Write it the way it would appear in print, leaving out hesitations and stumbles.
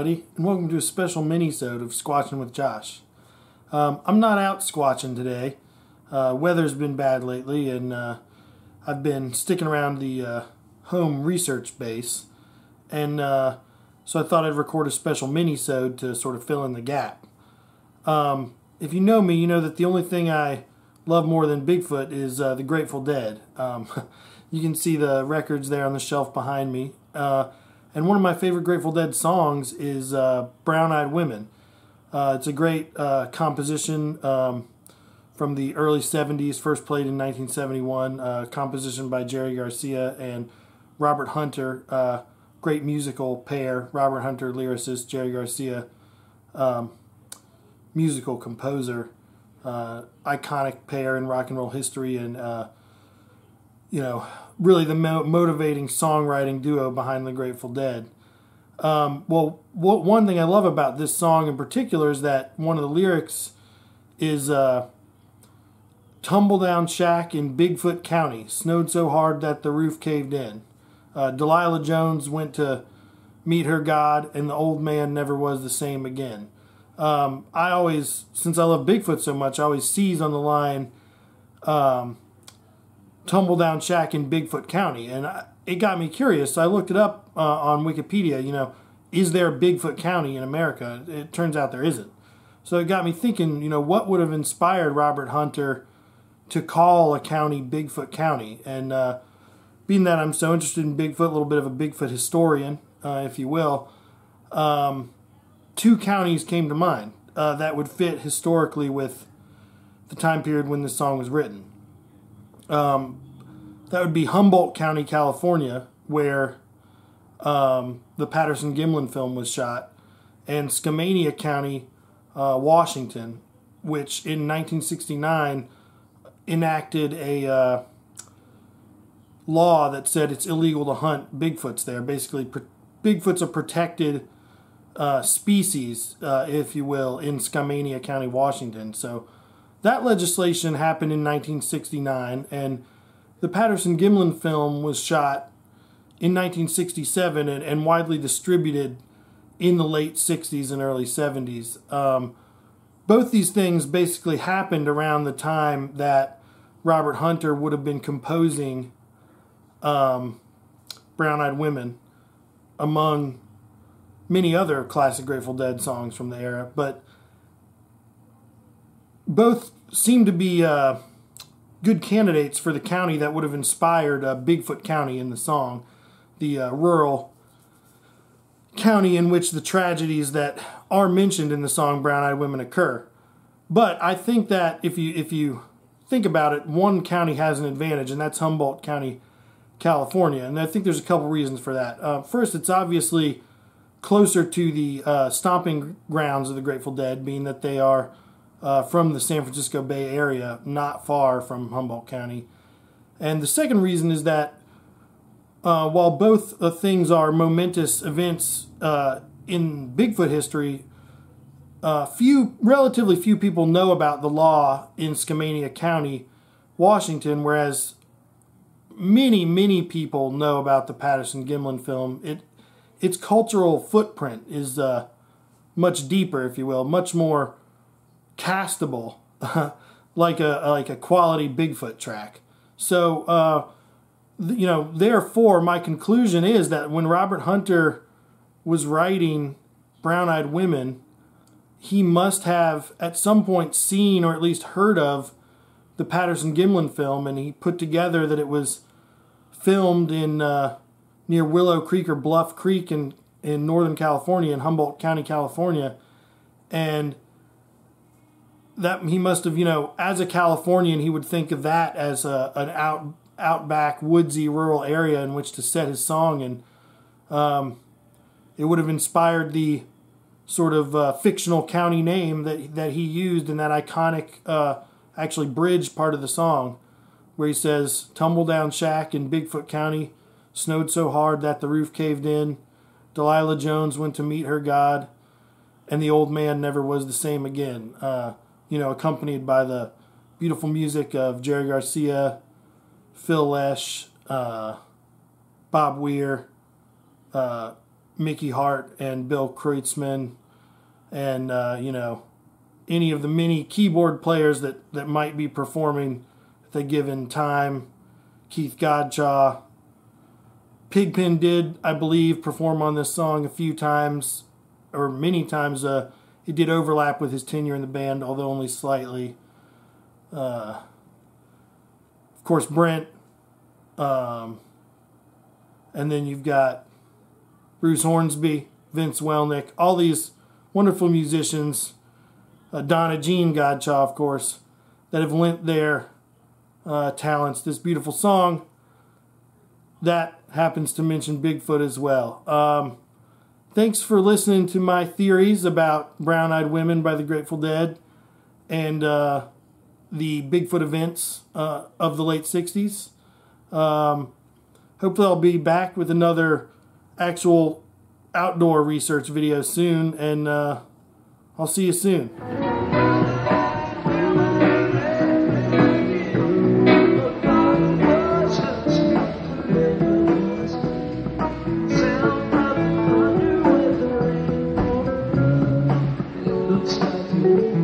everybody, and welcome to a special mini-sode of Squatchin with Josh. I'm not out squatching today. Weather's been bad lately, and I've been sticking around the home research base, and so I thought I'd record a special mini-sode to sort of fill in the gap. If you know me, you know that the only thing I love more than Bigfoot is the Grateful Dead. You can see the records there on the shelf behind me. And one of my favorite Grateful Dead songs is Brown-Eyed Women. It's a great composition from the early 70s, first played in 1971, composition by Jerry Garcia and Robert Hunter. Great musical pair, Robert Hunter, lyricist, Jerry Garcia, musical composer. Iconic pair in rock and roll history, and really the motivating songwriting duo behind the Grateful Dead. One thing I love about this song in particular is that one of the lyrics is tumble down shack in Bigfoot County, snowed so hard that the roof caved in. Delilah Jones went to meet her God, and the old man never was the same again. I always, since I love Bigfoot so much, I always seize on the line tumble down shack in Bigfoot County, and it got me curious. So I looked it up on Wikipedia. Is there a Bigfoot County in America? It turns out there isn't. So it got me thinking, what would have inspired Robert Hunter to call a county Bigfoot County? And being that I'm so interested in Bigfoot, a little bit of a Bigfoot historian, if you will, two counties came to mind that would fit historically with the time period when this song was written. That would be Humboldt County, California, where the Patterson-Gimlin film was shot, and Skamania County, Washington, which in 1969 enacted a law that said it's illegal to hunt Bigfoots there. Basically, Bigfoot's a protected species, if you will, in Skamania County, Washington. So that legislation happened in 1969, and the Patterson-Gimlin film was shot in 1967 and widely distributed in the late 60s and early 70s. Both these things basically happened around the time that Robert Hunter would have been composing Brown-Eyed Women, among many other classic Grateful Dead songs from the era, but both seem to be good candidates for the county that would have inspired Bigfoot County in the song, the rural county in which the tragedies that are mentioned in the song Brown-Eyed Women occur. But I think that if you think about it, one county has an advantage, and that's Humboldt County, California. And I think there's a couple reasons for that. First, it's obviously closer to the stomping grounds of the Grateful Dead, being that they are from the San Francisco Bay Area, not far from Humboldt County. And the second reason is that while both things are momentous events in Bigfoot history, relatively few people know about the law in Skamania County, Washington, whereas many people know about the Patterson-Gimlin film. Its cultural footprint is much deeper, if you will, much more castable, like a quality Bigfoot track. So, therefore, my conclusion is that when Robert Hunter was writing Brown-Eyed Women, he must have at some point seen or at least heard of the Patterson-Gimlin film, and he put together that it was filmed in near Willow Creek or Bluff Creek in Northern California, in Humboldt County, California, and that he must have, as a Californian, he would think of that as an outback, woodsy, rural area in which to set his song, and it would have inspired the sort of fictional county name that he used in that iconic, actually bridge part of the song, where he says, tumble down shack in Bigfoot County, snowed so hard that the roof caved in, Delilah Jones went to meet her God, and the old man never was the same again. Accompanied by the beautiful music of Jerry Garcia, Phil Lesh, Bob Weir, Mickey Hart and Bill Kreutzmann and, you know, any of the many keyboard players that might be performing if they given time. Keith Godshaw. Pigpen did, I believe, perform on this song a few times, or many times. It did overlap with his tenure in the band, although only slightly. Of course, Brent. And then you've got Bruce Hornsby, Vince Welnick, all these wonderful musicians. Donna Jean Godshaw, of course, that have lent their talents to this beautiful song that happens to mention Bigfoot as well. Thanks for listening to my theories about Brown Eyed Women by the Grateful Dead and the Bigfoot events of the late 60s. Hopefully I'll be back with another actual outdoor research video soon, and I'll see you soon. Looks like you